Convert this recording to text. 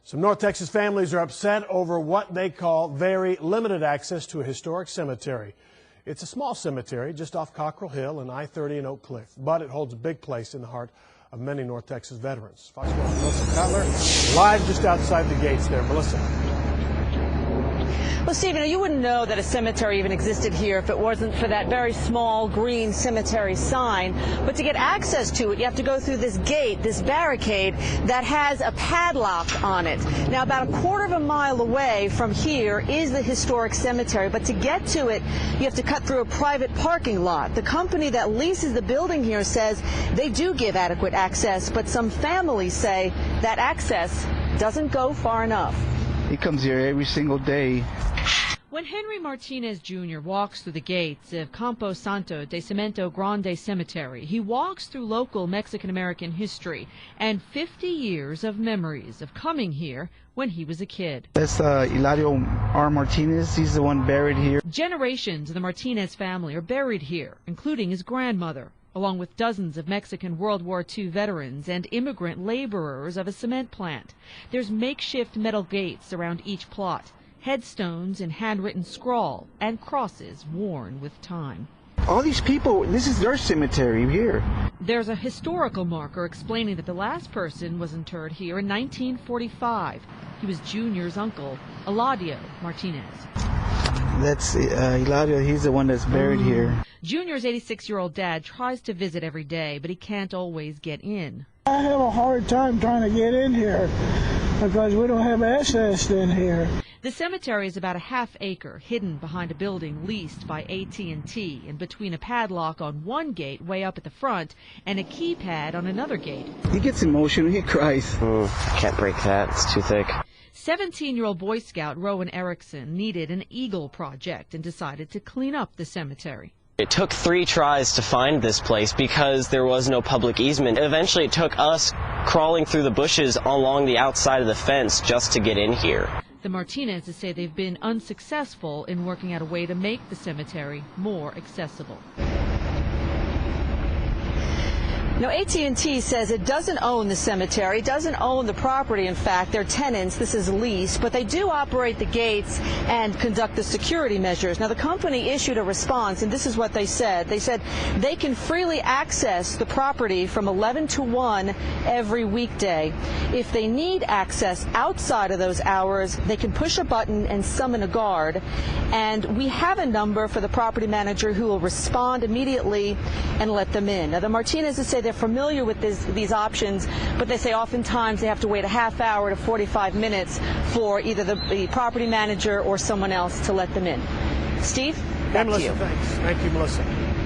Some North Texas families are upset over what they call very limited access to a historic cemetery. It's a small cemetery just off Cockrell Hill and I-30 in Oak Cliff, but it holds a big place in the heart of many North Texas veterans. Fox 1's Melissa Cutler, live just outside the gates there. Melissa. Well, Steve, you wouldn't know that a cemetery even existed here if it wasn't for that very small green cemetery sign. But to get access to it, you have to go through this gate, this barricade that has a padlock on it. Now, about a quarter of a mile away from here is the historic cemetery, but to get to it, you have to cut through a private parking lot. The company that leases the building here says they do give adequate access, but some families say that access doesn't go far enough. He comes here every single day. When Henry Martinez Jr. walks through the gates of Campo Santo de Cemento Grande Cemetery, he walks through local Mexican-American history and 50 years of memories of coming here when he was a kid. That's Hilario R. Martinez. He's the one buried here. Generations of the Martinez family are buried here, including his grandmother, along with dozens of Mexican World War II veterans and immigrant laborers of a cement plant. There's makeshift metal gates around each plot, headstones in handwritten scrawl, and crosses worn with time. All these people, this is their cemetery here. There's a historical marker explaining that the last person was interred here in 1945. He was Junior's uncle, Eladio Martinez. That's Hilario. He's the one that's buried here. Junior's 86-year-old dad tries to visit every day, but he can't always get in. I have a hard time trying to get in here because we don't have access in here. The cemetery is about a half acre, hidden behind a building leased by AT&T, and between a padlock on one gate way up at the front and a keypad on another gate. He gets emotional. He cries. Can't break that. It's too thick. 17-year-old Boy Scout Rowan Erickson needed an Eagle project and decided to clean up the cemetery. It took 3 tries to find this place because there was no public easement. Eventually it took us crawling through the bushes along the outside of the fence just to get in here. The Martinezes say they've been unsuccessful in working out a way to make the cemetery more accessible. Now, AT&T says it doesn't own the cemetery, doesn't own the property. In fact, they're tenants. This is leased, but they do operate the gates and conduct the security measures. Now, the company issued a response, and this is what they said. They said they can freely access the property from 11 to 1 every weekday. If they need access outside of those hours, they can push a button and summon a guard. And we have a number for the property manager who will respond immediately and let them in. Now, the Martinezes say they're familiar with these options, but they say oftentimes they have to wait a half hour to 45 minutes for either the property manager or someone else to let them in. Steve, back to you. Thanks. Thank you, Melissa.